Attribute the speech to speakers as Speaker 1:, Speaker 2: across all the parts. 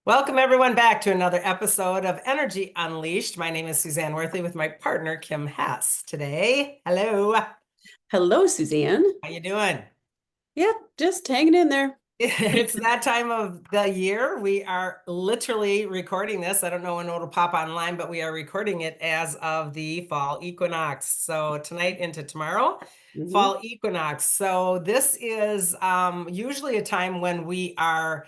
Speaker 1: Welcome everyone back to another episode of Energy Unleashed. My name is Suzanne Worthley with my partner Kim Hess today. Hello.
Speaker 2: Hello, Suzanne.
Speaker 1: How you doing?
Speaker 2: Yep, just hanging in there.
Speaker 1: It's that time of the year. We are literally recording this. I don't know when it'll pop online, but we are recording it as of the fall equinox. So tonight into tomorrow,
Speaker 2: Mhm.
Speaker 1: fall equinox. So this is usually a time when we are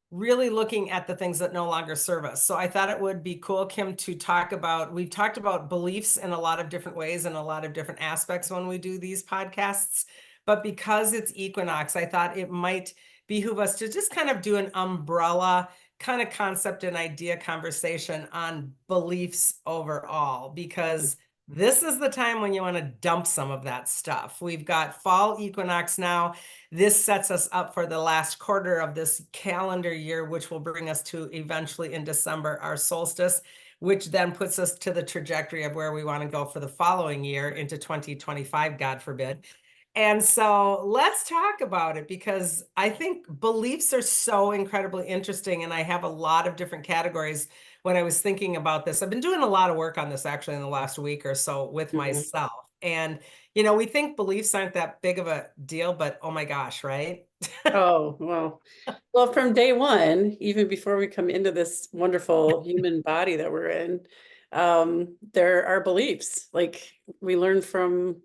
Speaker 1: really looking at the things that no longer serve us. So I thought it would be cool, Kim, to talk about, we've talked about beliefs in a lot of different ways and a lot of different aspects when we do these podcasts. But because it's equinox, I thought it might behoove us to just kind of do an umbrella kind of concept and idea conversation on beliefs overall, because this is the time when you want to dump some of that stuff. We've got fall equinox now. This sets us up for the last quarter of this calendar year, which will bring us to eventually in December, our solstice, which then puts us to the trajectory of where we want to go for the following year into 2025, God forbid. And so let's talk about it, because I think beliefs are so incredibly interesting. And I have a lot of different categories when I was thinking about this. I've been doing a lot of work on this actually in the last week or so with
Speaker 2: Mhm.
Speaker 1: myself. And, we think beliefs aren't that big of a deal, but oh my gosh, right?
Speaker 2: Oh, well, from day one, even before we come into this wonderful human body that we're in, there are beliefs. Like we learn from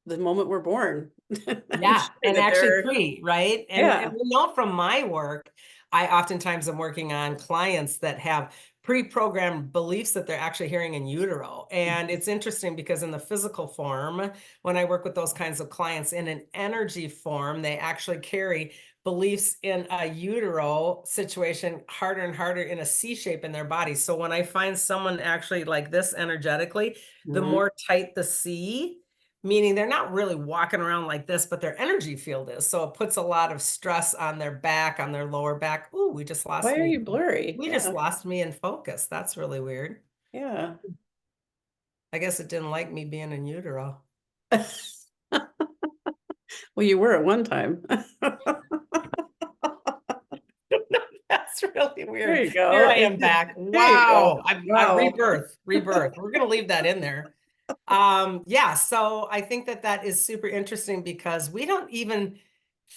Speaker 2: the moment we're born. I'm
Speaker 1: Yeah,
Speaker 2: sure
Speaker 1: and
Speaker 2: that
Speaker 1: actually
Speaker 2: they're,
Speaker 1: right? And
Speaker 2: yeah.
Speaker 1: we know from my work, I oftentimes am working on clients that have pre-programmed beliefs that they're actually hearing in utero. And it's interesting because in the physical form, when I work with those kinds of clients in an energy form, they actually carry beliefs in a utero situation harder and harder in a C shape in their body. So when I find someone actually like this energetically, the
Speaker 2: Mhm.
Speaker 1: more tight the C, meaning they're not really walking around like this, but their energy field is. So it puts a lot of stress on their back, on their lower back. Ooh, we just
Speaker 2: Why
Speaker 1: lost
Speaker 2: are
Speaker 1: me.
Speaker 2: you blurry?
Speaker 1: We just
Speaker 2: Yeah,
Speaker 1: lost me in focus. That's really weird.
Speaker 2: yeah.
Speaker 1: I guess it didn't like me being in utero.
Speaker 2: Well, you were at one time.
Speaker 1: That's really
Speaker 2: There
Speaker 1: weird.
Speaker 2: you
Speaker 1: Here
Speaker 2: go.
Speaker 1: I am back.
Speaker 2: There you go.
Speaker 1: Wow. I
Speaker 2: Wow.
Speaker 1: rebirth. We're going to leave that in there. Yeah, so I think that that is super interesting because we don't even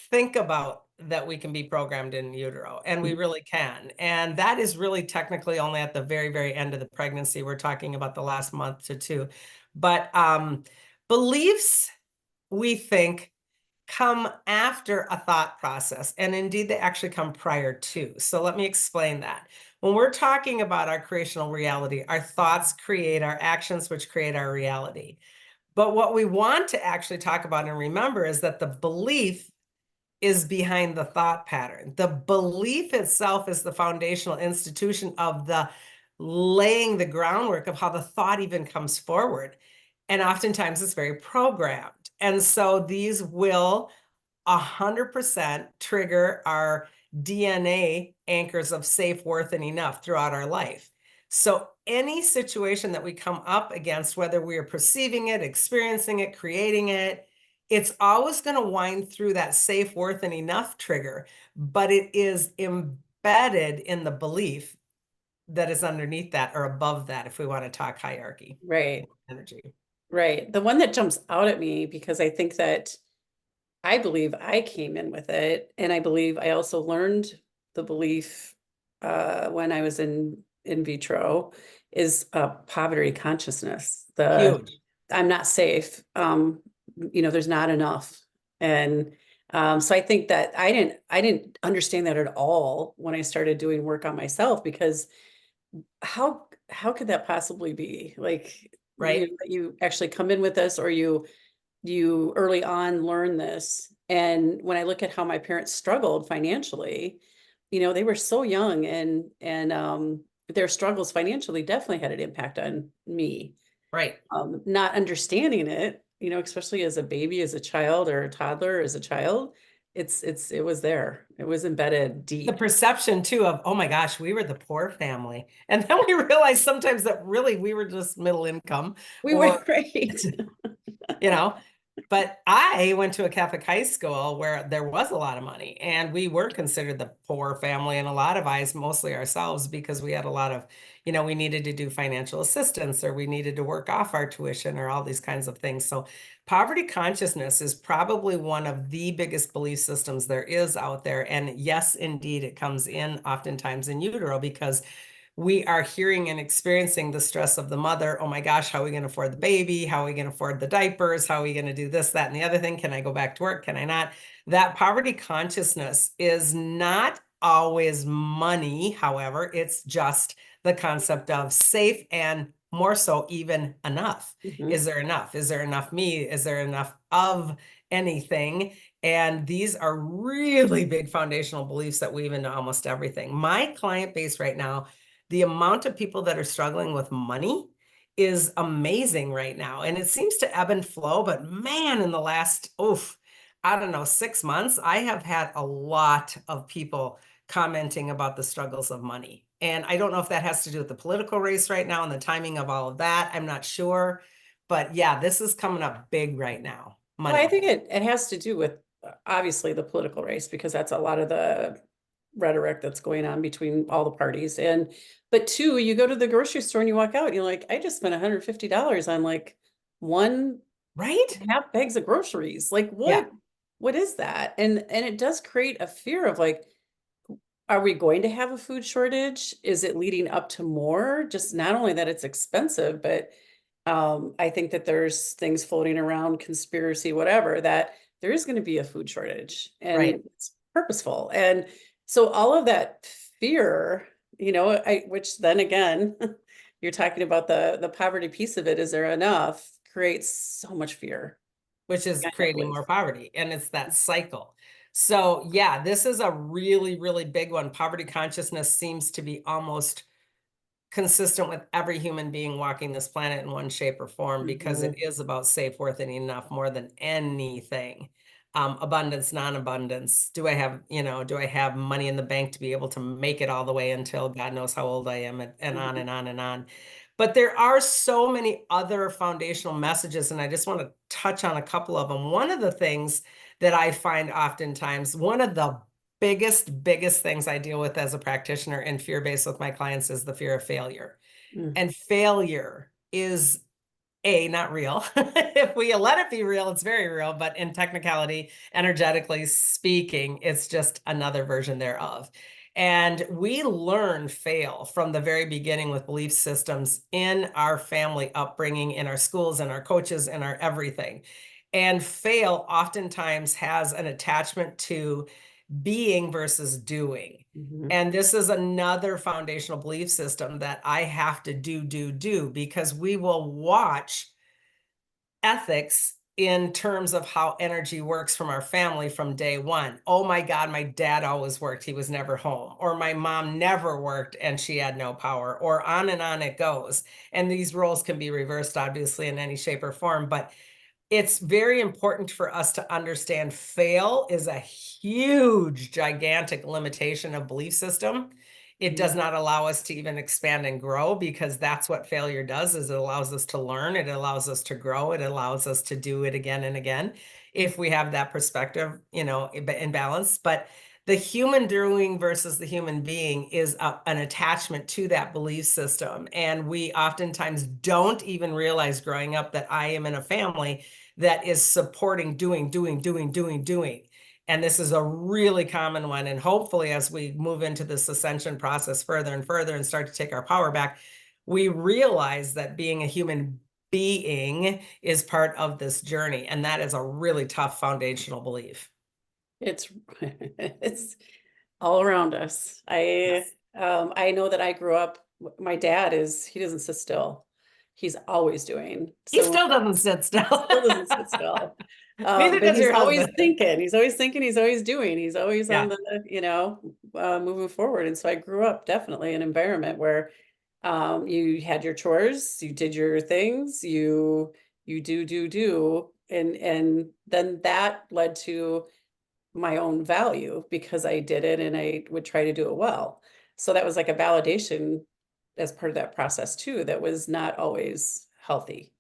Speaker 1: think about that we can be programmed in utero, and we really can. And that is really technically only at the very, very end of the pregnancy. We're talking about the last month to two. But beliefs, we think, come after a thought process. And indeed, they actually come prior to. So let me explain that. When we're talking about our creational reality, our thoughts create our actions, which create our reality. But what we want to actually talk about and remember is that the belief is behind the thought pattern. The belief itself is the foundational institution of the laying the groundwork of how the thought even comes forward. And oftentimes it's very programmed. And so these will 100% trigger our DNA anchors of safe, worth, and enough throughout our life. So any situation that we come up against, whether we are perceiving it, experiencing it, creating it, it's always going to wind through that safe, worth, and enough trigger, but it is embedded in the belief that is underneath that or above that, if we want to talk hierarchy
Speaker 2: Right,
Speaker 1: energy.
Speaker 2: right. The one that jumps out at me because I think that I believe I came in with it, and I believe I also learned the belief when I was in vitro is poverty consciousness.
Speaker 1: Huge.
Speaker 2: I'm not safe. There's not enough, and so I think that I didn't understand that at all when I started doing work on myself because how could that possibly be like
Speaker 1: Right?
Speaker 2: you actually come in with this or you early on learn this. And when I look at how my parents struggled financially, they were so young and their struggles financially definitely had an impact on me.
Speaker 1: Right.
Speaker 2: Not understanding it, especially as a baby, as a child or a toddler, as a child, it was there. It was embedded
Speaker 1: The
Speaker 2: deep.
Speaker 1: perception too of, oh my gosh, we were the poor family. And then we realized sometimes that really we were just middle income
Speaker 2: We were
Speaker 1: or,
Speaker 2: great.
Speaker 1: you know, But I went to a Catholic high school where there was a lot of money, and we were considered the poor family in a lot of eyes, mostly ourselves, because we had a lot of, we needed to do financial assistance, or we needed to work off our tuition, or all these kinds of things. So poverty consciousness is probably one of the biggest belief systems there is out there. And yes, indeed, it comes in oftentimes in utero, because we are hearing and experiencing the stress of the mother. Oh my gosh, how are we going to afford the baby? How are we going to afford the diapers? How are we going to do this, that, and the other thing? Can I go back to work? Can I not? That poverty consciousness is not always money. However, it's just the concept of safe, and more so even enough.
Speaker 2: Mhm.
Speaker 1: Is there enough? Is there enough me? Is there enough of anything? And these are really big foundational beliefs that weave into almost everything. My client base right now, the amount of people that are struggling with money is amazing right now. And it seems to ebb and flow, but man, in the last, I don't know, 6 months, I have had a lot of people commenting about the struggles of money. And I don't know if that has to do with the political race right now and the timing of all of that. I'm not sure. But yeah, this is coming up big right now.
Speaker 2: Well, I
Speaker 1: Money.
Speaker 2: think it has to do with obviously the political race, because that's a lot of the rhetoric that's going on between all the parties. And but two, you go to the grocery store and you walk out and you're like, I just spent $150 on like one
Speaker 1: Right?
Speaker 2: half bags of groceries. Like
Speaker 1: Yeah.
Speaker 2: what is that? And it does create a fear of like, are we going to have a food shortage? Is it leading up to more? Just not only that it's expensive, but I think that there's things floating around, conspiracy, whatever, that there is going to be a food shortage, and
Speaker 1: Right.
Speaker 2: it's purposeful. And so all of that fear, which then again, you're talking about the poverty piece of it, is there enough, creates so much fear.
Speaker 1: Which is
Speaker 2: I
Speaker 1: creating
Speaker 2: believe.
Speaker 1: more poverty. And it's that cycle. So yeah, this is a really, really big one. Poverty consciousness seems to be almost consistent with every human being walking this planet in one shape or form, because it
Speaker 2: Mhm.
Speaker 1: is about safe, worth, and enough more than anything. Abundance, non-abundance. Do I have money in the bank to be able to make it all the way until God knows how old I am, and on
Speaker 2: Mhm.
Speaker 1: and on and on. But there are so many other foundational messages, and I just want to touch on a couple of them. One of the things that I find oftentimes, one of the biggest things I deal with as a practitioner and fear-based with my clients, is the fear of failure.
Speaker 2: Mm.
Speaker 1: And failure is not real. If we let it be real, it's very real, but in technicality, energetically speaking, it's just another version thereof. And we learn fail from the very beginning with belief systems in our family upbringing, in our schools, and our coaches, and our everything. And fail oftentimes has an attachment to being versus doing.
Speaker 2: Mhm.
Speaker 1: And this is another foundational belief system that I have to do, because we will watch ethics in terms of how energy works from our family from day one. Oh my God, my dad always worked, he was never home. Or my mom never worked and she had no power, or on and on it goes. And these roles can be reversed, obviously, in any shape or form. But it's very important for us to understand fail is a huge, gigantic limitation of belief system. It does
Speaker 2: Mhm.
Speaker 1: not allow us to even expand and grow, because that's what failure does, is it allows us to learn, it allows us to grow, it allows us to do it again and again, if we have that perspective, in balance. But the human doing versus the human being is an attachment to that belief system. And we oftentimes don't even realize growing up that I am in a family that is supporting doing. And this is a really common one. And hopefully, as we move into this ascension process further and further and start to take our power back, we realize that being a human being is part of this journey. And that is a really tough foundational belief.
Speaker 2: It's it's all around us.
Speaker 1: Yes.
Speaker 2: I know that I grew up, my dad he doesn't sit still. He's always doing.
Speaker 1: He
Speaker 2: So
Speaker 1: still doesn't sit
Speaker 2: he
Speaker 1: still.
Speaker 2: still doesn't sit still.
Speaker 1: Neither
Speaker 2: But
Speaker 1: does
Speaker 2: he's
Speaker 1: your
Speaker 2: always
Speaker 1: husband.
Speaker 2: thinking. He's always thinking, he's always doing. He's always on
Speaker 1: Yeah.
Speaker 2: moving forward. And so I grew up definitely in an environment where you had your chores, you did your things, you do, and then that led to my own value because I did it and I would try to do it well. So that was like a validation as part of that process too, that was not always healthy.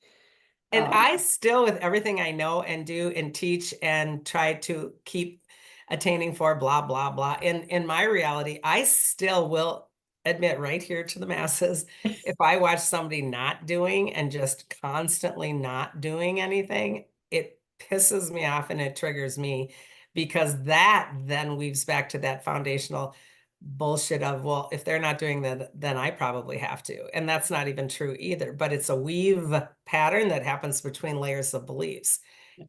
Speaker 1: And I still, with everything I know and do and teach and try to keep attaining for blah, blah, blah, in my reality, I still will admit right here to the masses, if I watch somebody not doing and just constantly not doing anything, it pisses me off and it triggers me, because that then weaves back to that foundational bullshit of, well, if they're not doing that, then I probably have to. And that's not even true either, but it's a weave pattern that happens between layers of beliefs.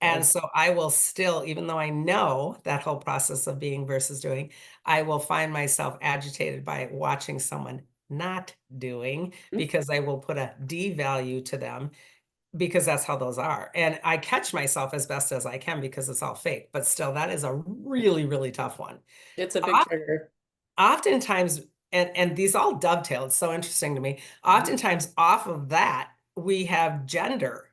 Speaker 1: And
Speaker 2: Okay.
Speaker 1: so I will still, even though I know that whole process of being versus doing, I will find myself agitated by watching someone not doing,
Speaker 2: Mm,
Speaker 1: because I will put a D value to them, because that's how those are. And I catch myself as best as I can because it's all fake, but still, that is a really, really tough one.
Speaker 2: it's a big trigger.
Speaker 1: Oftentimes, and these all dovetail, it's so interesting to me. Oftentimes off of that, we have gender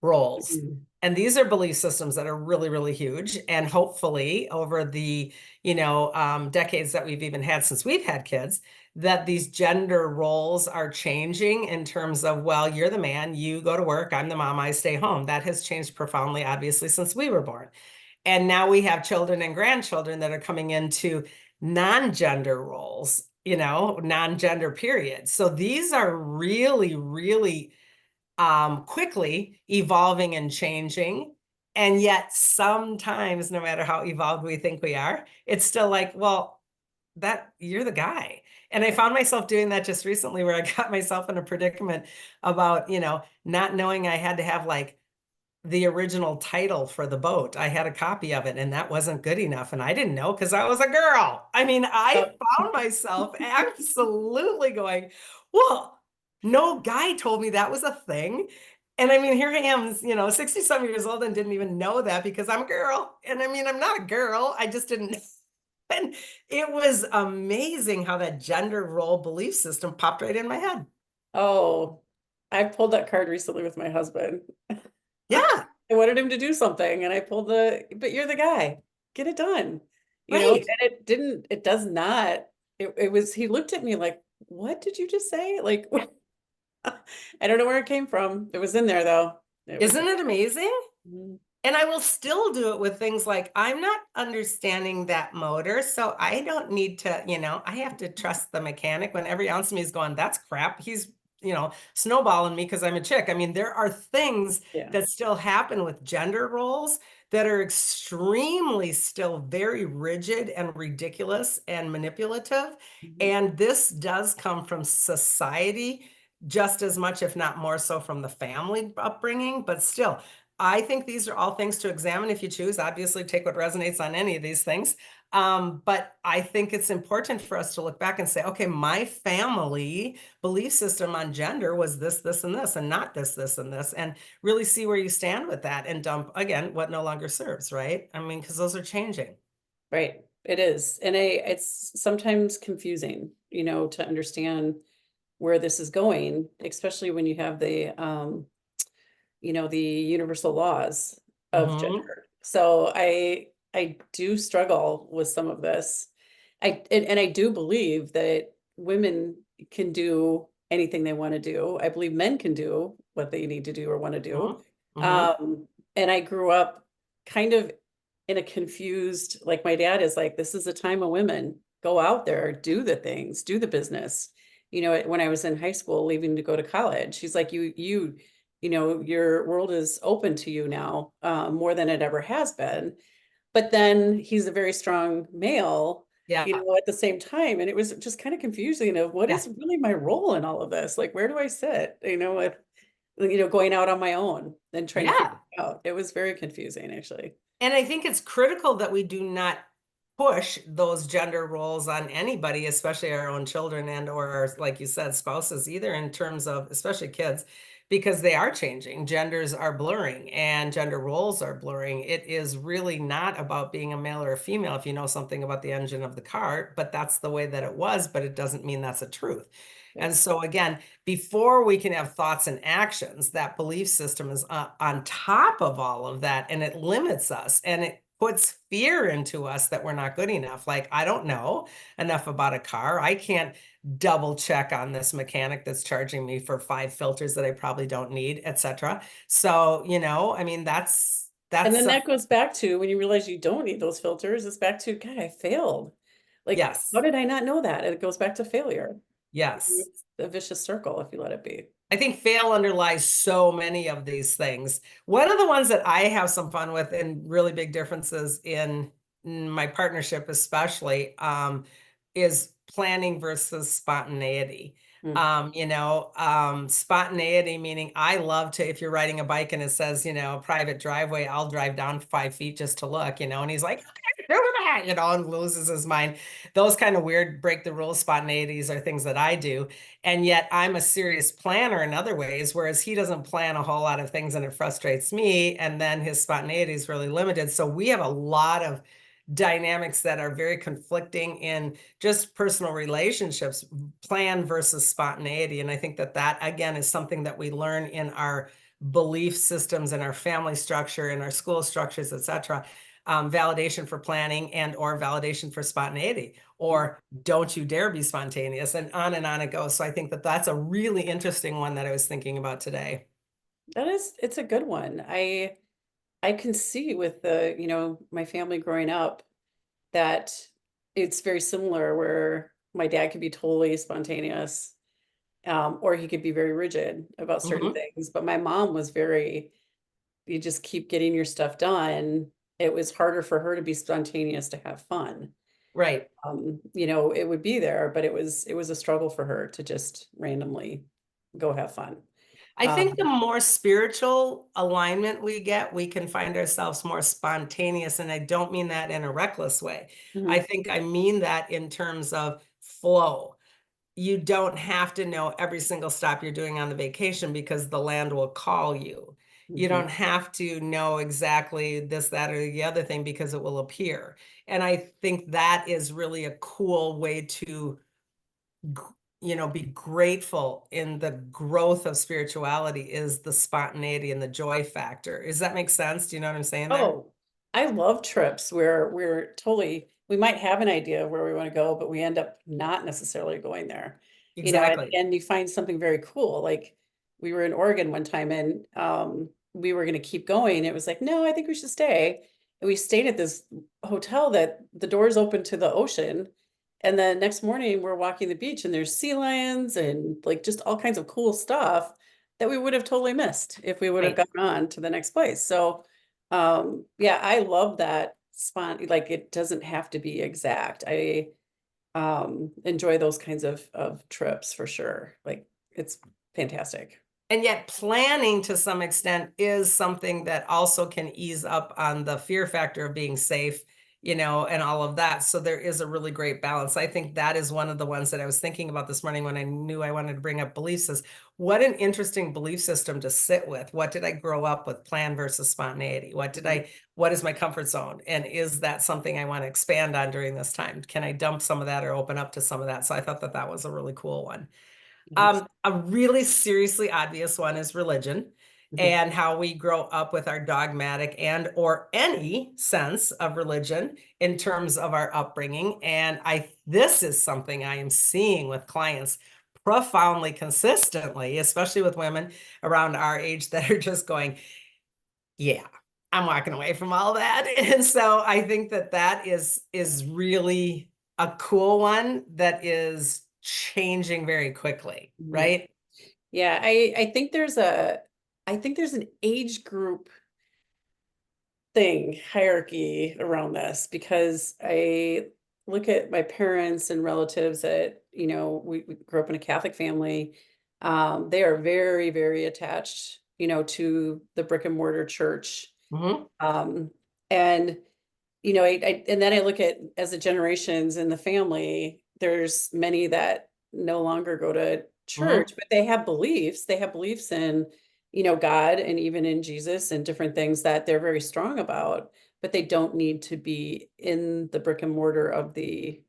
Speaker 1: roles.
Speaker 2: Mhm.
Speaker 1: And these are belief systems that are really, really huge. And hopefully over the, decades that we've even had since we've had kids, that these gender roles are changing in terms of, well, you're the man, you go to work, I'm the mom, I stay home. That has changed profoundly, obviously, since we were born. And now we have children and grandchildren that are coming into non-gender roles, non-gender period. So these are really, really quickly evolving and changing. And yet sometimes, no matter how evolved we think we are, it's still like, well, that you're the guy. And I found myself doing that just recently, where I got myself in a predicament about, not knowing I had to have like the original title for the boat. I had a copy of it and that wasn't good enough. And I didn't know because I was a girl. I mean, I
Speaker 2: Oh,
Speaker 1: found myself absolutely going, well, no guy told me that was a thing. And I mean, here I am, 60 some years old and didn't even know that because I'm a girl. And I mean, I'm not a girl. I just didn't. And it was amazing how that gender role belief system popped right in my head.
Speaker 2: oh, I pulled that card recently with my husband.
Speaker 1: Yeah,
Speaker 2: I wanted him to do something and I pulled but you're the guy. Get it done. And
Speaker 1: right.
Speaker 2: it does not. He looked at me like, what did you just say? Like, I don't know where it came from. It was in there though. It was,
Speaker 1: Isn't it amazing?
Speaker 2: Mhm.
Speaker 1: And I will still do it with things like, I'm not understanding that motor, so I don't need to, I have to trust the mechanic when every ounce of me is going, that's crap. He's, snowballing me because I'm a chick. I mean, there are things
Speaker 2: Yeah.
Speaker 1: that still happen with gender roles that are extremely still very rigid and ridiculous and manipulative.
Speaker 2: Mhm.
Speaker 1: And this does come from society just as much, if not more so, from the family upbringing, but still. I think these are all things to examine if you choose. Obviously, take what resonates on any of these things. But I think it's important for us to look back and say, okay, my family belief system on gender was this, this, and this, and not this, this, and this, and really see where you stand with that and dump, again, what no longer serves, right? I mean, because those are changing.
Speaker 2: Right. It is. And it's sometimes confusing, to understand where this is going, especially when you have the universal laws of
Speaker 1: Hmm.
Speaker 2: gender. So I do struggle with some of this. And I do believe that women can do anything they want to do. I believe men can do what they need to do or want to do.
Speaker 1: Hmm. Hmm.
Speaker 2: Um, and I grew up kind of in a confused, like my dad is like, this is a time of women. Go out there, do the things, do the business. When I was in high school, leaving to go to college, he's like, your world is open to you now, more than it ever has been. But then he's a very strong male,
Speaker 1: Yeah.
Speaker 2: at the same time. And it was just kind of confusing of what
Speaker 1: Yeah.
Speaker 2: is really my role in all of this? Like, where do I sit, with, going out on my own and trying to figure
Speaker 1: Yeah.
Speaker 2: it out. It was very confusing, actually.
Speaker 1: And I think it's critical that we do not push those gender roles on anybody, especially our own children and or our, like you said, spouses, either, in terms of especially kids, because they are changing. Genders are blurring and gender roles are blurring. It is really not about being a male or a female if you know something about the engine of the car, but that's the way that it was, but it doesn't mean that's a truth.
Speaker 2: Right.
Speaker 1: And so again, before we can have thoughts and actions, that belief system is on top of all of that, and it limits us and it puts fear into us that we're not good enough. Like, I don't know enough about a car. I can't double check on this mechanic that's charging me for 5 filters that I probably don't need, etc. So, I mean,
Speaker 2: And
Speaker 1: that's
Speaker 2: then that goes back to when you realize you don't need those filters, it's back to, God, I failed. Like, how
Speaker 1: yes,
Speaker 2: did I not know that? And it goes back to failure.
Speaker 1: yes.
Speaker 2: It's a vicious circle if you let it be.
Speaker 1: I think fail underlies so many of these things. One of the ones that I have some fun with and really big differences in my partnership, especially, is planning versus spontaneity.
Speaker 2: Mm.
Speaker 1: Spontaneity meaning I love to, if you're riding a bike and it says, private driveway, I'll drive down 5 feet just to look, and he's like, okay, do that, and loses his mind. Those kind of weird break the rules spontaneities are things that I do. And yet I'm a serious planner in other ways, whereas he doesn't plan a whole lot of things and it frustrates me. And then his spontaneity is really limited. So we have a lot of dynamics that are very conflicting in just personal relationships, plan versus spontaneity. And I think that that, again, is something that we learn in our belief systems and our family structure and our school structures, etc. Validation for planning and or validation for spontaneity, or don't you dare be spontaneous, and on it goes. So I think that that's a really interesting one that I was thinking about today.
Speaker 2: It's a good one. I can see with my family growing up that it's very similar where my dad could be totally spontaneous, or he could be very rigid about certain
Speaker 1: Mhm.
Speaker 2: things. But my mom was very, you just keep getting your stuff done. It was harder for her to be spontaneous to have fun.
Speaker 1: Right.
Speaker 2: It would be there, but it was a struggle for her to just randomly go have fun.
Speaker 1: I think the
Speaker 2: Um,
Speaker 1: more spiritual alignment we get, we can find ourselves more spontaneous. And I don't mean that in a reckless way. I
Speaker 2: mhm,
Speaker 1: think I mean that in terms of flow. You don't have to know every single stop you're doing on the vacation because the land will call you. You
Speaker 2: mhm.
Speaker 1: don't have to know exactly this, that, or the other thing because it will appear. And I think that is really a cool way to, be grateful in the growth of spirituality, is the spontaneity and the joy factor. Does that make sense? Do you know what I'm saying there?
Speaker 2: Oh, I love trips where we might have an idea of where we want to go, but we end up not necessarily going there. And,
Speaker 1: Exactly.
Speaker 2: and you find something very cool. Like we were in Oregon one time and we were going to keep going. It was like, no, I think we should stay. And we stayed at this hotel that the doors open to the ocean. And then next morning we're walking the beach and there's sea lions and like just all kinds of cool stuff that we would have totally missed if we would have
Speaker 1: Right.
Speaker 2: gone on to the next place. So yeah, I love that like it doesn't have to be exact. I enjoy those kinds of trips for sure. Like it's fantastic.
Speaker 1: And yet planning to some extent is something that also can ease up on the fear factor of being safe, and all of that. So there is a really great balance. I think that is one of the ones that I was thinking about this morning when I knew I wanted to bring up beliefs, is what an interesting belief system to sit with. What did I grow up with, plan versus spontaneity?
Speaker 2: Mhm.
Speaker 1: What is my comfort zone? And is that something I want to expand on during this time? Can I dump some of that or open up to some of that? So I thought that that was a really cool one.
Speaker 2: Nice.
Speaker 1: A really seriously obvious one is religion,
Speaker 2: Mhm.
Speaker 1: and how we grow up with our dogmatic and or any sense of religion in terms of our upbringing. And this is something I am seeing with clients profoundly consistently, especially with women around our age that are just going, yeah, I'm walking away from all that. And so I think that that is really a cool one that is changing very quickly,
Speaker 2: Mhm.
Speaker 1: right?
Speaker 2: Yeah, I think there's an age group thing, hierarchy around this because I look at my parents and relatives that, we grew up in a Catholic family. They are very, very attached, to the brick and mortar church.
Speaker 1: Mhm.
Speaker 2: Um, and and then I look at as the generations in the family, there's many that no longer go to church,
Speaker 1: Mhm.
Speaker 2: but they have beliefs. They have beliefs in, God and even in Jesus and different things that they're very strong about, but they don't need to be in the brick and mortar of the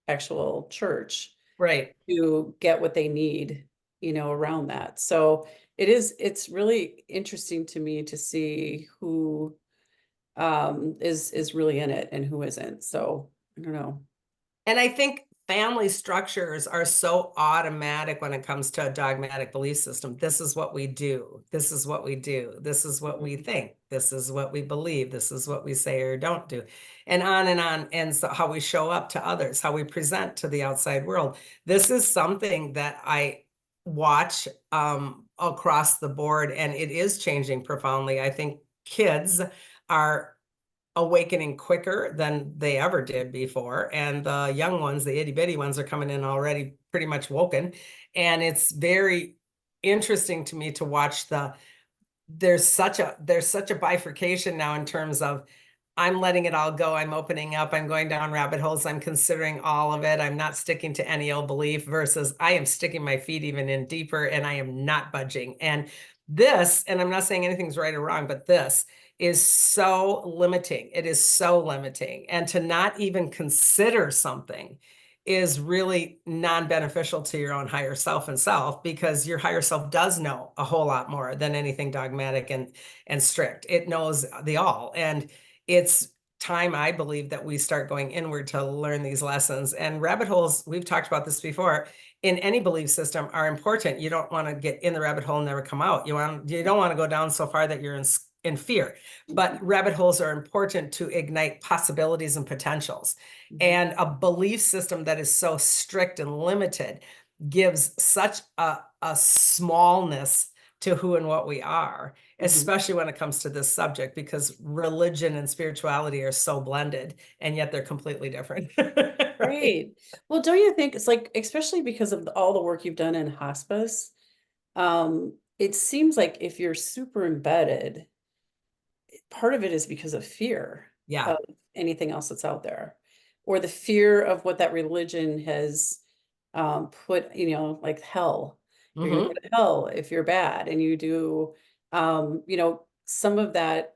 Speaker 2: actual church
Speaker 1: Right.
Speaker 2: to get what they need, around that. So it's really interesting to me to see who is really in it and who isn't. So I don't know.
Speaker 1: And I think family structures are so automatic when it comes to a dogmatic belief system. This is what we do. This is what we do. This is what we think. This is what we believe. This is what we say or don't do. And on and on. And so how we show up to others, how we present to the outside world. This is something that I watch across the board, and it is changing profoundly. I think kids are awakening quicker than they ever did before. And the young ones, the itty bitty ones, are coming in already pretty much woken. And it's very interesting to me to watch there's such a bifurcation now in terms of I'm letting it all go. I'm opening up. I'm going down rabbit holes. I'm considering all of it. I'm not sticking to any old belief versus I am sticking my feet even in deeper and I am not budging. And this, and I'm not saying anything's right or wrong, but this is so limiting. It is so limiting. And to not even consider something is really non-beneficial to your own higher self and self, because your higher self does know a whole lot more than anything dogmatic and strict. It knows the all. And it's time, I believe, that we start going inward to learn these lessons. And rabbit holes, we've talked about this before, in any belief system are important. You don't want to get in the rabbit hole and never come out. You don't want to go down so far that you're in fear. But rabbit holes are important to ignite possibilities and potentials. And a belief system that is so strict and limited gives such a smallness to who and what we are, especially when it comes to this subject, because religion and spirituality are so blended, and yet they're completely different.
Speaker 2: Right. Well, don't you think it's like, especially because of all the work you've done in hospice, it seems like if you're super embedded, part of it is because of fear
Speaker 1: Yeah.
Speaker 2: of anything else that's out there, or the fear of what that religion has put, like hell. You're gonna go to hell if you're bad, and you do, some of that,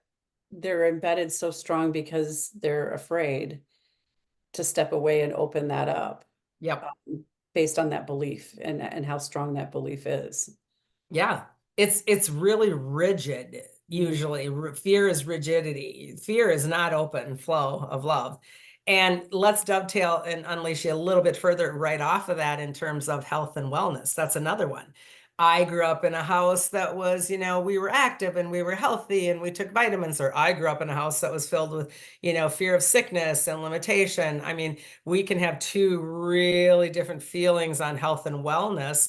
Speaker 2: they're embedded so strong because they're afraid to step away and open that up,
Speaker 1: Yep.
Speaker 2: based on that belief and how strong that belief is.
Speaker 1: Yeah. It's really rigid. Usually fear is rigidity. Fear is not open flow of love. And let's dovetail and unleash you a little bit further right off of that in terms of health and wellness. That's another one. I grew up in a house that was, we were active and we were healthy and we took vitamins. Or I grew up in a house that was filled with, fear of sickness and limitation. I mean, we can have two really different feelings on health and wellness,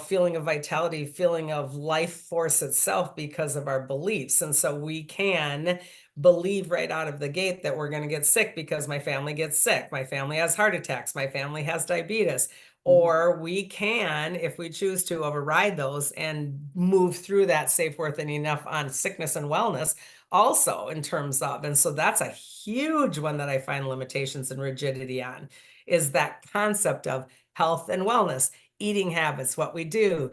Speaker 1: feeling of vitality, feeling of life force itself because of our beliefs. And so we can believe right out of the gate that we're going to get sick because my family gets sick. My family has heart attacks. My family has diabetes. Or we can, if we choose to, override those and move through that safe, worth, and enough on sickness and wellness also in terms of. And so that's a huge one that I find limitations and rigidity on, is that concept of health and wellness, eating habits, what we do,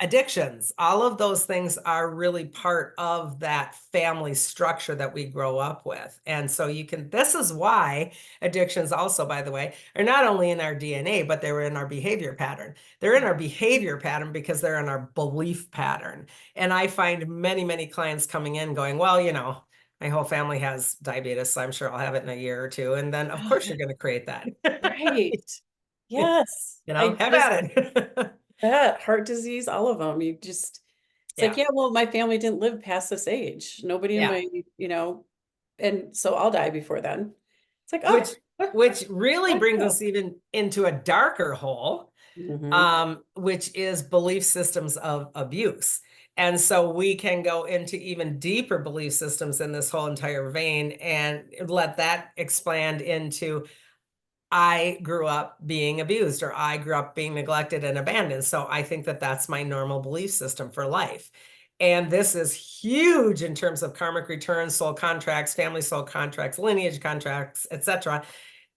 Speaker 1: addictions. All of those things are really part of that family structure that we grow up with. And so this is why addictions also, by the way, are not only in our DNA, but they're in our behavior pattern. They're in our behavior pattern because they're in our belief pattern. And I find many, many clients coming in going, well, my whole family has diabetes, so I'm sure I'll have it in a year or two. And then of course you're going to create that.
Speaker 2: Right. Yes.
Speaker 1: Have at it.
Speaker 2: That heart disease, all of them. It's like, yeah, well, my family didn't live past this age. Nobody in my, and so I'll die before then. It's like, oh,
Speaker 1: which really brings us even into a darker hole, which is belief systems of abuse. And so we can go into even deeper belief systems in this whole entire vein and let that expand into, I grew up being abused, or I grew up being neglected and abandoned. So I think that that's my normal belief system for life. And this is huge in terms of karmic returns, soul contracts, family soul contracts, lineage contracts, etc.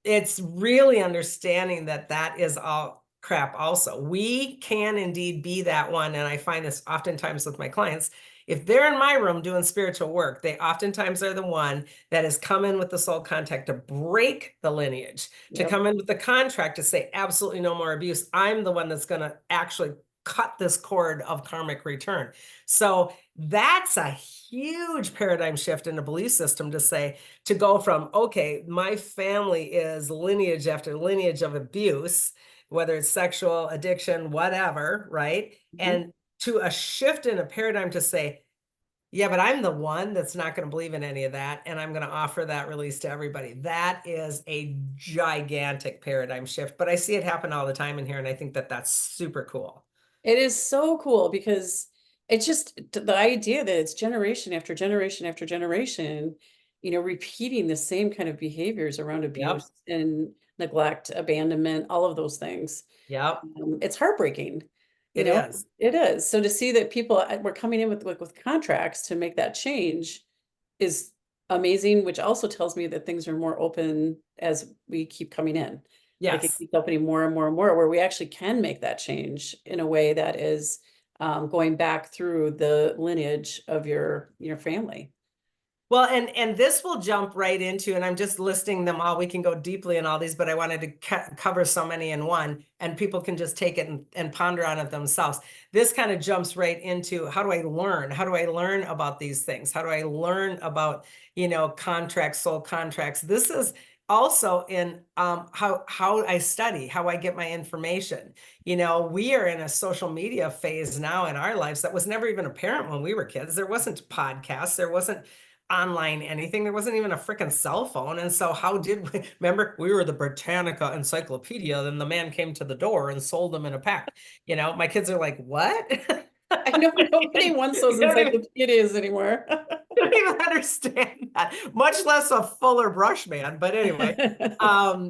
Speaker 1: It's really understanding that that is all crap also. We can indeed be that one. And I find this oftentimes with my clients. If they're in my room doing spiritual work, they oftentimes are the one that has come in with the soul contact to break the lineage, to come in with the contract to say absolutely no more abuse. I'm the one that's going to actually cut this cord of karmic return. So that's a huge paradigm shift in the belief system to say, to go from, okay, my family is lineage after lineage of abuse, whether it's sexual addiction, whatever, right? And to a shift in a paradigm to say, yeah, but I'm the one that's not going to believe in any of that, and I'm going to offer that release to everybody. That is a gigantic paradigm shift, but I see it happen all the time in here, and I think that that's super cool.
Speaker 2: It is so cool because it's just the idea that it's generation after generation after generation, repeating the same kind of behaviors around
Speaker 1: Yep.
Speaker 2: abuse and neglect, abandonment, all of those things.
Speaker 1: Yep.
Speaker 2: It's heartbreaking,
Speaker 1: It is.
Speaker 2: it is. So to see that people were coming in with contracts to make that change is amazing, which also tells me that things are more open as we keep coming in. Like it
Speaker 1: Yes.
Speaker 2: keeps opening more and more and more, where we actually can make that change in a way that is going back through the lineage of your family.
Speaker 1: Well, and this will jump right into, and I'm just listing them all. We can go deeply in all these, but I wanted to cover so many in one, and people can just take it and ponder on it themselves. This kind of jumps right into, how do I learn? How do I learn about these things? How do I learn about, contracts, soul contracts? This is also in how I study, how I get my information. We are in a social media phase now in our lives that was never even apparent when we were kids. There wasn't podcasts, there wasn't online anything. There wasn't even a freaking cell phone. And so how did we remember we were the Britannica encyclopedia? Then the man came to the door and sold them in a pack. My kids are like, what?
Speaker 2: I know nobody wants those encyclopedias anymore.
Speaker 1: I don't even understand that, much less a Fuller brush man. But anyway,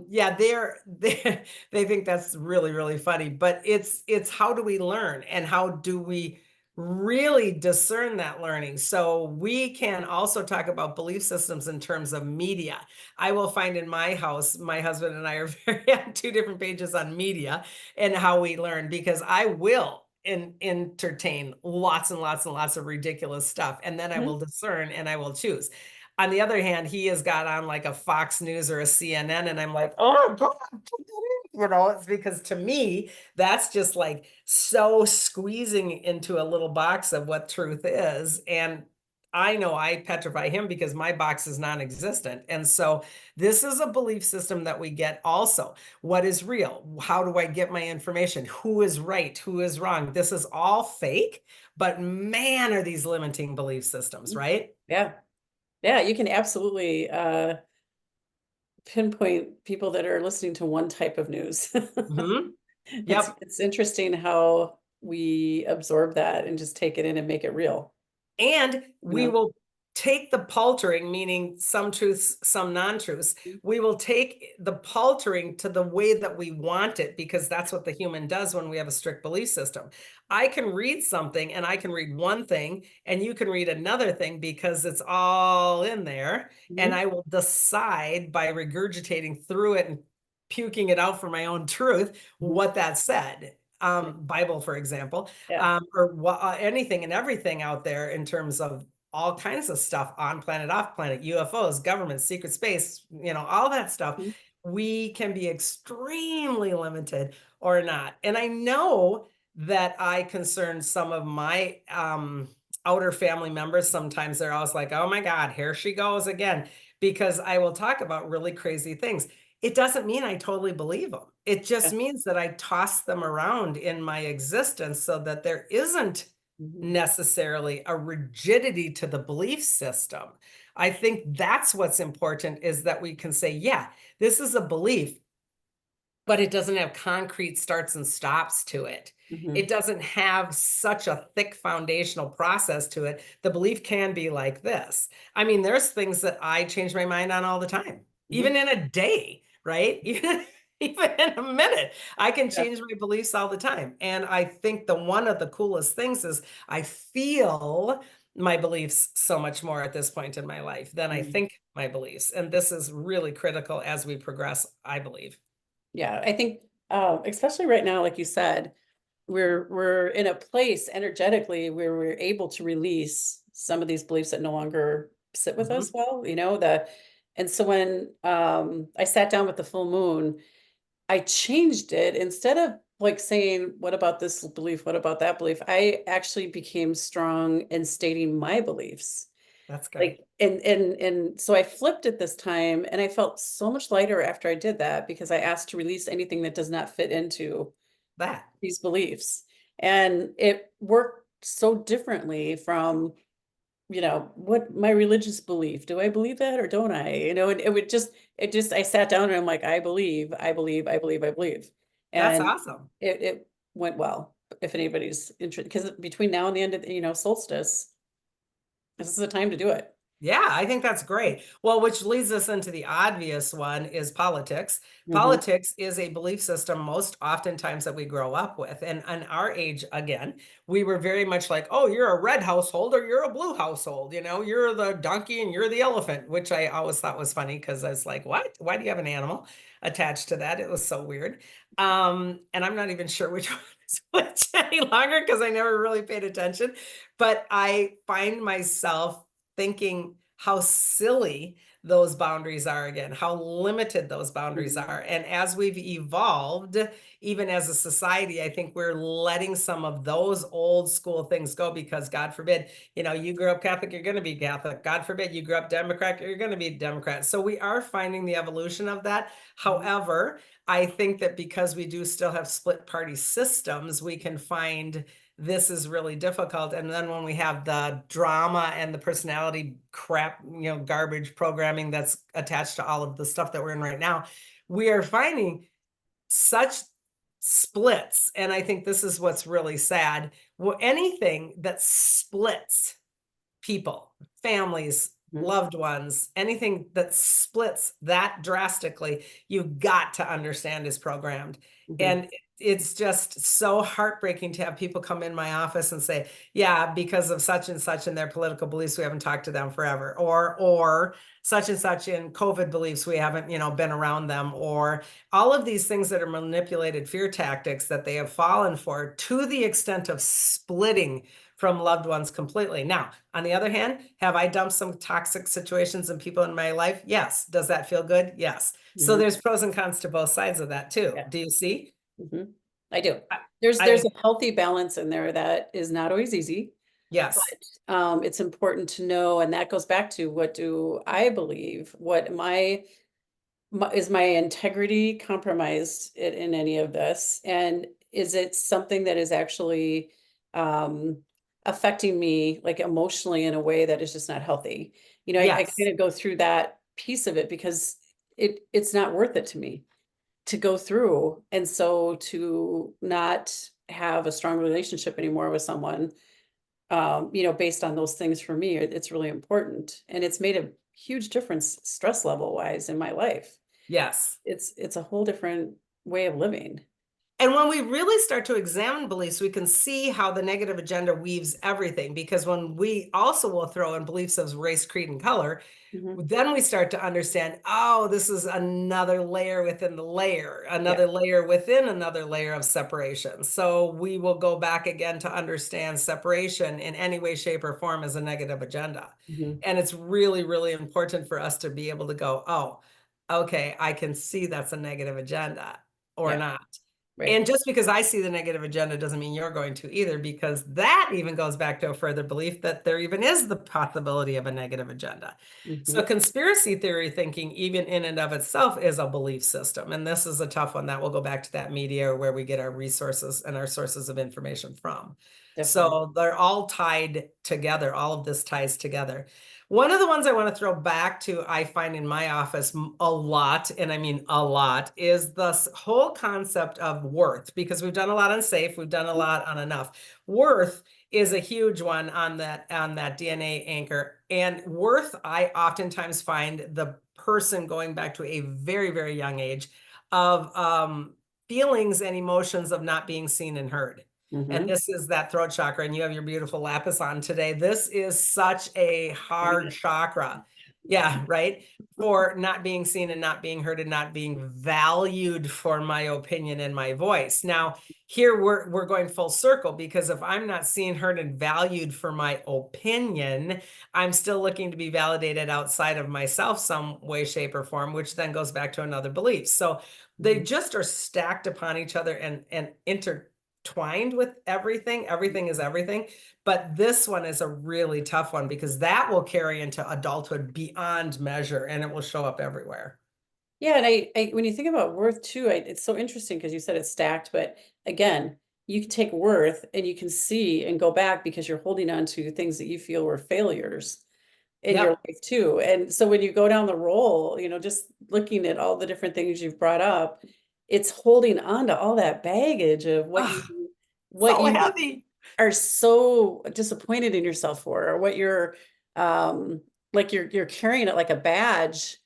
Speaker 1: yeah, they think that's really, really funny. But it's how do we learn, and how do we really discern that learning? So we can also talk about belief systems in terms of media. I will find in my house, my husband and I are very on two different pages on media and how we learn, because I will entertain lots and lots and lots of ridiculous stuff, and then I will discern and I will choose. On the other hand, he has got on like a Fox News or a CNN, and I'm like, oh God, it's because to me, that's just like so squeezing into a little box of what truth is. And I know I petrify him because my box is non-existent. And so this is a belief system that we get also. What is real? How do I get my information? Who is right? Who is wrong? This is all fake, but man, are these limiting belief systems, right?
Speaker 2: Yeah. Yeah, you can absolutely pinpoint people that are listening to one type of news.
Speaker 1: Mhm.
Speaker 2: It's
Speaker 1: Yep.
Speaker 2: it's interesting how we absorb that and just take it in and make it real.
Speaker 1: And
Speaker 2: You
Speaker 1: we
Speaker 2: know?
Speaker 1: will take the paltering, meaning some truths, some non-truths. We will take the paltering to the way that we want it, because that's what the human does when we have a strict belief system. I can read something and I can read one thing and you can read another thing because it's all in there. And
Speaker 2: Mhm.
Speaker 1: I will decide by regurgitating through it and puking it out for my own truth
Speaker 2: Mhm.
Speaker 1: what that said.
Speaker 2: Yeah.
Speaker 1: Bible, for example,
Speaker 2: Yeah.
Speaker 1: or anything and everything out there in terms of all kinds of stuff, on planet, off planet, UFOs, government, secret space, all that stuff.
Speaker 2: Mhm.
Speaker 1: We can be extremely limited or not. And I know that I concern some of my outer family members. Sometimes they're always like, oh my God, here she goes again, because I will talk about really crazy things. It doesn't mean I totally believe them. It just
Speaker 2: Yeah.
Speaker 1: means that I toss them around in my existence so that there isn't
Speaker 2: Mhm.
Speaker 1: necessarily a rigidity to the belief system. I think that's what's important, is that we can say, yeah, this is a belief, but it doesn't have concrete starts and stops to it. It
Speaker 2: Mhm.
Speaker 1: doesn't have such a thick foundational process to it. The belief can be like this. I mean, there's things that I change my mind on all the time,
Speaker 2: Mhm.
Speaker 1: even in a day, right? Even in a minute, I can
Speaker 2: Yeah.
Speaker 1: change my beliefs all the time. And I think one of the coolest things is I feel my beliefs so much more at this point in my life than I
Speaker 2: Mhm.
Speaker 1: think my beliefs. And this is really critical as we progress, I believe.
Speaker 2: Yeah, I think, especially right now, like you said, we're in a place energetically where we're able to release some of these beliefs that no longer sit with us
Speaker 1: Mhm.
Speaker 2: well, and so when I sat down with the full moon, I changed it instead of like saying, what about this belief? What about that belief? I actually became strong in stating my beliefs.
Speaker 1: That's good.
Speaker 2: Like, and so I flipped it this time and I felt so much lighter after I did that because I asked to release anything that does not fit into
Speaker 1: That.
Speaker 2: these beliefs. And it worked so differently from, what my religious belief. Do I believe that or don't I? And it just I sat down and I'm like, I believe, I believe, I believe, I believe.
Speaker 1: That's
Speaker 2: And
Speaker 1: awesome.
Speaker 2: it went well, if anybody's interested, because between now and the end of solstice, this is the time to do it.
Speaker 1: Yeah, I think that's great. Well, which leads us into the obvious one is politics.
Speaker 2: Mhm,
Speaker 1: Politics is a belief system most oftentimes that we grow up with. And on our age, again, we were very much like, oh, you're a red household or you're a blue household. You're the donkey and you're the elephant, which I always thought was funny because I was like, what? Why do you have an animal attached to that? It was so weird. And I'm not even sure which one is which any longer because I never really paid attention. But I find myself thinking how silly those boundaries are again, how limited those boundaries
Speaker 2: mhm,
Speaker 1: are. And as we've evolved, even as a society, I think we're letting some of those old school things go because God forbid, you grew up Catholic, you're going to be Catholic. God forbid you grew up Democrat, you're going to be Democrat. So we are finding the evolution of that.
Speaker 2: mhm,
Speaker 1: However, I think that because we do still have split party systems, we can find this is really difficult. And then when we have the drama and the personality crap, garbage programming that's attached to all of the stuff that we're in right now, we are finding such splits. And I think this is what's really sad. Well, anything that splits people, families,
Speaker 2: mhm,
Speaker 1: loved ones, anything that splits that drastically, you've got to understand is programmed.
Speaker 2: mhm,
Speaker 1: And it's just so heartbreaking to have people come in my office and say, yeah, because of such and such in their political beliefs, we haven't talked to them forever. Or such and such in COVID beliefs, we haven't, been around them, or all of these things that are manipulated fear tactics that they have fallen for to the extent of splitting from loved ones completely. Now, on the other hand, have I dumped some toxic situations and people in my life? Yes. Does that feel good? Yes. So
Speaker 2: mhm.
Speaker 1: there's pros and cons to both sides of that too.
Speaker 2: Yeah.
Speaker 1: Do you see?
Speaker 2: Mhm. I do.
Speaker 1: I,
Speaker 2: There's
Speaker 1: I
Speaker 2: a healthy balance in there that is not always easy,
Speaker 1: yes.
Speaker 2: but, it's important to know, and that goes back to what do I believe? What is my integrity compromised in any of this? And is it something that is actually, um, affecting me, like, emotionally in a way that is just not healthy? I
Speaker 1: Yes.
Speaker 2: kinda go through that piece of it because it's not worth it to me to go through. And so to not have a strong relationship anymore with someone, based on those things for me, it's really important. And it's made a huge difference stress level wise in my life.
Speaker 1: Yes.
Speaker 2: It's a whole different way of living.
Speaker 1: And when we really start to examine beliefs, we can see how the negative agenda weaves everything. Because when we also will throw in beliefs of race, creed, and color,
Speaker 2: Mhm.
Speaker 1: then we start to understand, oh, this is another layer within the layer,
Speaker 2: Yeah.
Speaker 1: another layer within another layer of separation. So we will go back again to understand separation in any way, shape, or form as a negative agenda.
Speaker 2: Mhm.
Speaker 1: And it's really, really important for us to be able to go, oh, okay, I can see that's a negative agenda or
Speaker 2: Yeah.
Speaker 1: not.
Speaker 2: Right.
Speaker 1: And just because I see the negative agenda doesn't mean you're going to either, because that even goes back to a further belief that there even is the possibility of a negative agenda. So
Speaker 2: Mhm.
Speaker 1: conspiracy theory thinking, even in and of itself, is a belief system. And this is a tough one that will go back to that media where we get our resources and our sources of information from.
Speaker 2: Definitely.
Speaker 1: So they're all tied together. All of this ties together. One of the ones I want to throw back to, I find in my office a lot, and I mean a lot, is this whole concept of worth, because we've done a lot on safe, we've done a lot on enough. Worth is a huge one on that DNA anchor. And worth, I oftentimes find the person going back to a very, very young age of feelings and emotions of not being seen and heard. And
Speaker 2: Mhm.
Speaker 1: this is that throat chakra, and you have your beautiful lapis on today. This is such a hard
Speaker 2: Right.
Speaker 1: chakra. Yeah, right. For not being seen and not being heard and not being valued for my opinion and my voice. Now, here we're going full circle, because if I'm not seen, heard, and valued for my opinion, I'm still looking to be validated outside of myself some way, shape, or form, which then goes back to another belief. So They just are stacked upon each other and intertwined with everything. Everything is everything. But this one is a really tough one because that will carry into adulthood beyond measure and it will show up everywhere.
Speaker 2: Yeah, and I when you think about worth too, it's so interesting because you said it's stacked, but again, you can take worth and you can see and go back because you're holding on to things that you feel were failures in your
Speaker 1: Yep.
Speaker 2: life too. And so when you go down the role, just looking at all the different things you've brought up, it's holding on to all that baggage of
Speaker 1: Oh,
Speaker 2: what
Speaker 1: so
Speaker 2: you
Speaker 1: heavy.
Speaker 2: are so disappointed in yourself for, or what you're like you're carrying it like a badge.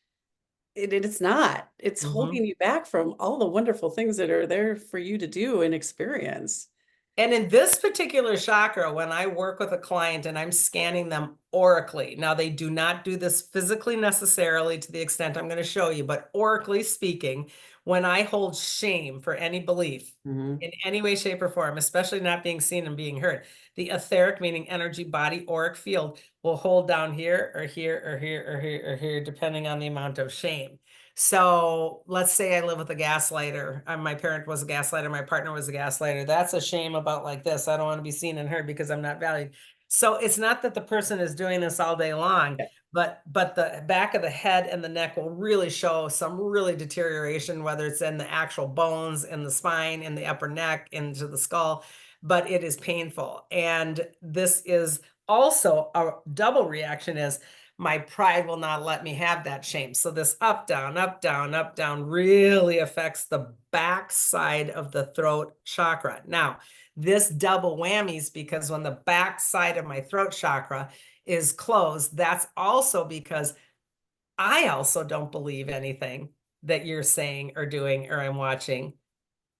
Speaker 2: It's not. It's
Speaker 1: Mhm.
Speaker 2: holding you back from all the wonderful things that are there for you to do and experience.
Speaker 1: And in this particular chakra, when I work with a client and I'm scanning them oracally, now they do not do this physically necessarily to the extent I'm going to show you, but oracally speaking, when I hold shame for any belief
Speaker 2: Mhm.
Speaker 1: in any way, shape, or form, especially not being seen and being heard, the etheric, meaning energy, body, auric field, will hold down here or here or here or here or here, depending on the amount of shame. So let's say I live with a gaslighter. My parent was a gaslighter. My partner was a gaslighter. That's a shame about like this. I don't want to be seen and heard because I'm not valued. So it's not that the person is doing this all day long,
Speaker 2: Yeah.
Speaker 1: but the back of the head and the neck will really show some really deterioration, whether it's in the actual bones, in the spine, in the upper neck, into the skull, but it is painful. And this is also a double reaction is my pride will not let me have that shame. So this up, down, up, down, up, down really affects the back side of the throat chakra. Now, this double whammies because when the back side of my throat chakra is closed, that's also because I also don't believe anything that you're saying or doing or I'm watching.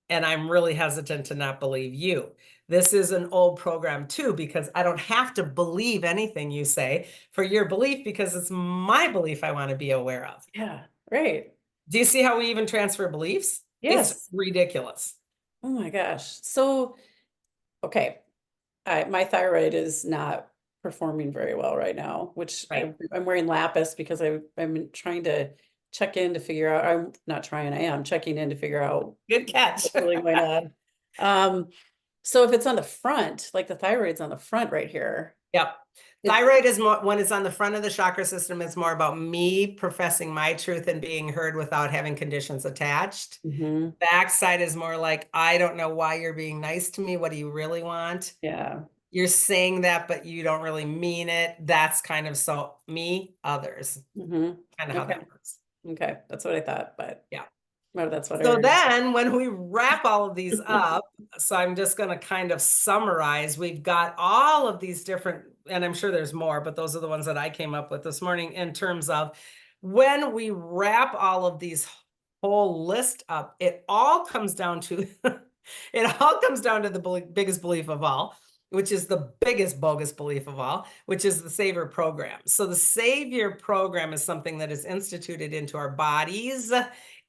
Speaker 1: And I'm really hesitant to not believe you. This is an old program too, because I don't have to believe anything you say for your belief because it's my belief I want to be aware of.
Speaker 2: Yeah. Right.
Speaker 1: Do you see how we even transfer beliefs? It's
Speaker 2: Yes.
Speaker 1: ridiculous.
Speaker 2: Oh my gosh. So, okay. My thyroid is not performing very well right now, which
Speaker 1: Right.
Speaker 2: I'm wearing lapis because I'm trying to check in to figure out. I'm not trying, I am checking in to figure out
Speaker 1: Good catch.
Speaker 2: what's really going on. Um, so if it's on the front, like the thyroid's on the front right here,
Speaker 1: Yep.
Speaker 2: it,
Speaker 1: Thyroid is more, when it's on the front of the chakra system, it's more about me professing my truth and being heard without having conditions attached.
Speaker 2: mhm,
Speaker 1: Backside is more like, I don't know why you're being nice to me. What do you really want?
Speaker 2: yeah.
Speaker 1: You're saying that, but you don't really mean it. That's kind of so me, others,
Speaker 2: Mhm.
Speaker 1: kind of how
Speaker 2: Okay.
Speaker 1: that works.
Speaker 2: Okay. That's what I thought, but
Speaker 1: Yeah.
Speaker 2: well, that's what I
Speaker 1: So
Speaker 2: heard.
Speaker 1: then when we wrap all of these up, so I'm just going to kind of summarize, we've got all of these different, and I'm sure there's more, but those are the ones that I came up with this morning in terms of when we wrap all of these whole list up, it all comes down to, it all comes down to the biggest belief of all, which is the biggest bogus belief of all, which is the Savior program. So the Savior program is something that is instituted into our bodies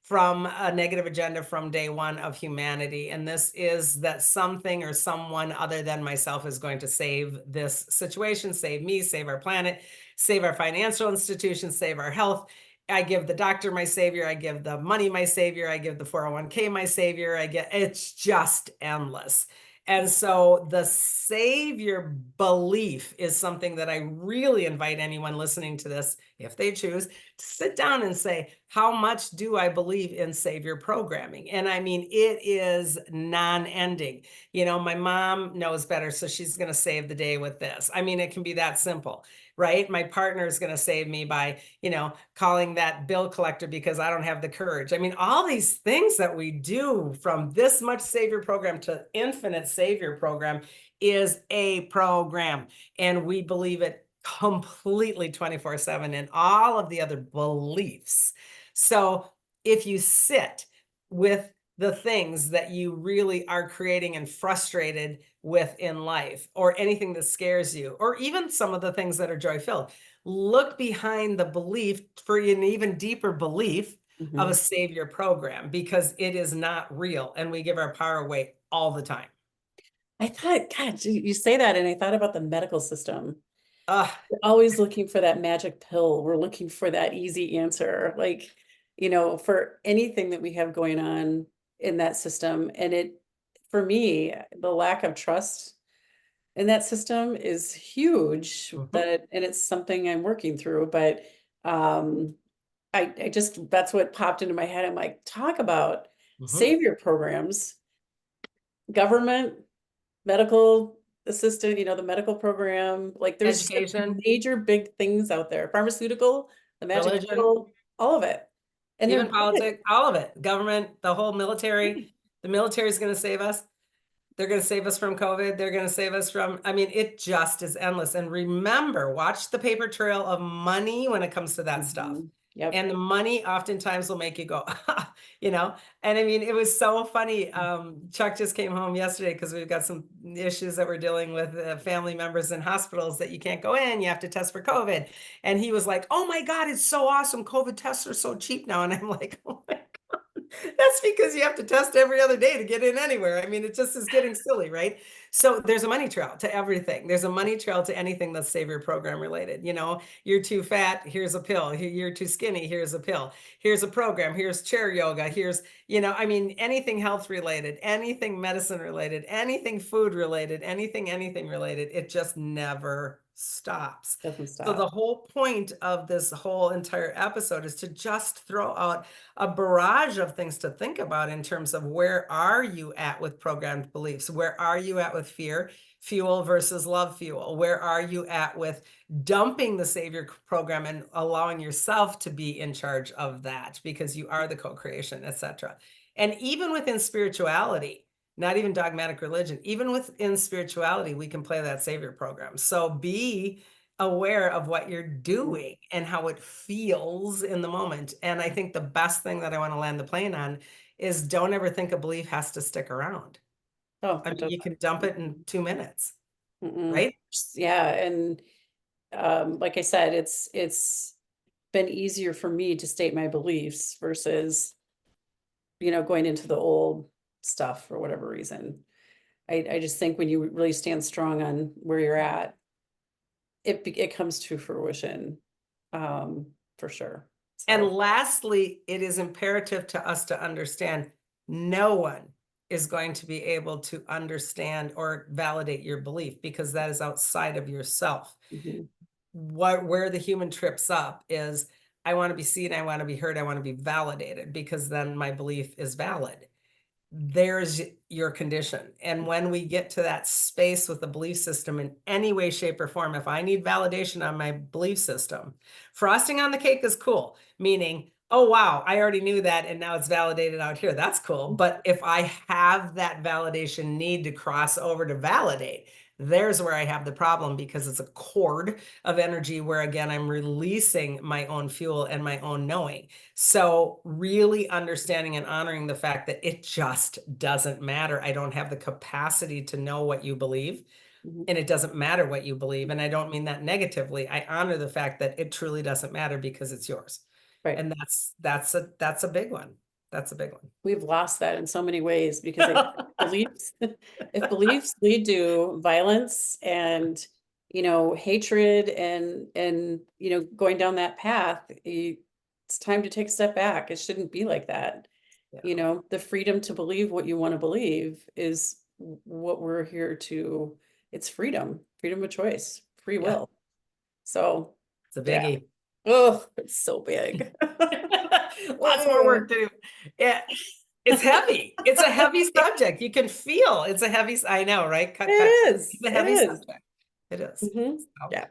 Speaker 1: from a negative agenda from day one of humanity. And this is that something or someone other than myself is going to save this situation, save me, save our planet, save our financial institutions, save our health. I give the doctor my savior. I give the money my savior. I give the 401k my savior. It's just endless. And so the savior belief is something that I really invite anyone listening to this, if they choose, to sit down and say, how much do I believe in savior programming? And I mean, it is non-ending. My mom knows better, so she's going to save the day with this. I mean, it can be that simple, right? My partner is going to save me by, calling that bill collector because I don't have the courage. I mean, all these things that we do from this much savior program to infinite savior program is a program, and we believe it completely 24/7 and all of the other beliefs. So if you sit with the things that you really are creating and frustrated with in life, or anything that scares you, or even some of the things that are joy filled, look behind the belief for an even deeper belief of a
Speaker 2: Mhm.
Speaker 1: savior program, because it is not real and we give our power away all the time.
Speaker 2: I thought, God, you say that, and I thought about the medical system.
Speaker 1: Ugh,
Speaker 2: We're always looking for that magic pill. We're looking for that easy answer. Like, for anything that we have going on in that system. And for me, the lack of trust in that system is huge,
Speaker 1: Mhm.
Speaker 2: and it's something I'm working through, but um I just that's what popped into my head. I'm like, talk about
Speaker 1: Mhm.
Speaker 2: savior programs, government, medical assistant, the medical program, like there's such
Speaker 1: Education,
Speaker 2: major big things out there. Pharmaceutical, the magic
Speaker 1: religion,
Speaker 2: pill, all of it. And they're
Speaker 1: even
Speaker 2: good.
Speaker 1: politics, all of it, government, the whole military. The military is going to save us. They're going to save us from COVID. They're going to save us from, I mean, it just is endless. And remember, watch the paper trail of money when it comes to that stuff.
Speaker 2: Mhm. Yep.
Speaker 1: And the money oftentimes will make you go, you know? And I mean, it was so funny. Chuck just came home yesterday because we've got some issues that we're dealing with family members in hospitals that you can't go in, you have to test for COVID. And he was like, oh my God, it's so awesome. COVID tests are so cheap now. And I'm like, oh my that's because you have to test every other day to get in anywhere. I mean, it just is getting silly, right? So there's a money trail to everything. There's a money trail to anything that's Savior program related. You're too fat, here's a pill. You're too skinny, here's a pill. Here's a program, here's chair yoga, I mean, anything health related, anything medicine related, anything food related, anything related, it just never stops.
Speaker 2: Doesn't
Speaker 1: So the
Speaker 2: stop.
Speaker 1: whole point of this whole entire episode is to just throw out a barrage of things to think about in terms of where are you at with programmed beliefs? Where are you at with fear fuel versus love fuel? Where are you at with dumping the savior program and allowing yourself to be in charge of that because you are the co-creation, etc. And even within spirituality, not even dogmatic religion, even within spirituality, we can play that savior program. So be aware of what you're doing and how it feels in the moment. And I think the best thing that I want to land the plane on is don't ever think a belief has to stick around.
Speaker 2: Oh,
Speaker 1: I
Speaker 2: it
Speaker 1: mean, you can dump it in 2 minutes,
Speaker 2: doesn't.
Speaker 1: right?
Speaker 2: Yeah, and like I said, it's been easier for me to state my beliefs versus, going into the old stuff for whatever reason. I just think when you really stand strong on where you're at, it comes to fruition, for sure.
Speaker 1: And
Speaker 2: So,
Speaker 1: lastly, it is imperative to us to understand no one is going to be able to understand or validate your belief because that is outside of yourself.
Speaker 2: mhm,
Speaker 1: Where the human trips up is I want to be seen, I want to be heard, I want to be validated because then my belief is valid. There's your condition. And when we get to that space with the belief system in any way, shape, or form, if I need validation on my belief system, frosting on the cake is cool, meaning, oh, wow, I already knew that and now it's validated out here. That's cool. But if I have that validation need to cross over to validate, there's where I have the problem because it's a cord of energy where, again, I'm releasing my own fuel and my own knowing. So really understanding and honoring the fact that it just doesn't matter. I don't have the capacity to know what you believe,
Speaker 2: mhm.
Speaker 1: and it doesn't matter what you believe. And I don't mean that negatively. I honor the fact that it truly doesn't matter because it's yours.
Speaker 2: Right.
Speaker 1: And that's a big one. That's a big one.
Speaker 2: We've lost that in so many ways because beliefs, if beliefs lead to violence and, hatred and, going down that path, it's time to take a step back. It shouldn't be like that.
Speaker 1: Yeah.
Speaker 2: The freedom to believe what you want to believe is what we're here to. It's freedom of choice, free
Speaker 1: Yeah.
Speaker 2: will. So,
Speaker 1: It's a
Speaker 2: yeah.
Speaker 1: biggie.
Speaker 2: Oh, it's so big.
Speaker 1: Lots more work to do. Yeah. It's heavy. It's a heavy subject. You can feel it's a heavy, I know, right? Cut, cut.
Speaker 2: It is.
Speaker 1: It's a
Speaker 2: It
Speaker 1: heavy
Speaker 2: is.
Speaker 1: subject. It is. So,
Speaker 2: Yeah.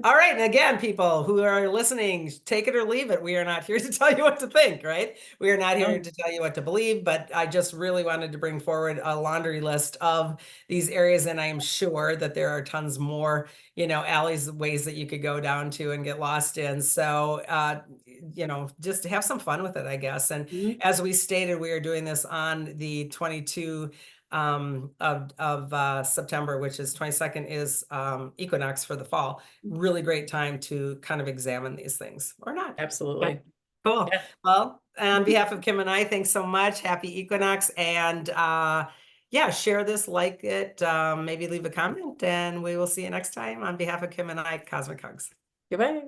Speaker 1: all right. And again, people who are listening, take it or leave it. We are not here to tell you what to think, right? We are not here
Speaker 2: No.
Speaker 1: to tell you what to believe, but I just really wanted to bring forward a laundry list of these areas. And I am sure that there are tons more, alleys, ways that you could go down to and get lost in. So, just have some fun with it, I guess. And
Speaker 2: Mhm.
Speaker 1: as we stated, we are doing this on the 22 of September, which is 22nd is equinox for the fall. Really great time to kind of examine these things or not. Okay,
Speaker 2: Absolutely.
Speaker 1: cool.
Speaker 2: Yeah.
Speaker 1: Well, on
Speaker 2: Mhm.
Speaker 1: behalf of Kim and I, thanks so much. Happy equinox. And yeah, share this, like it, maybe leave a comment, and we will see you next time. On behalf of Kim and I, Cosmic Hugs.
Speaker 2: Goodbye.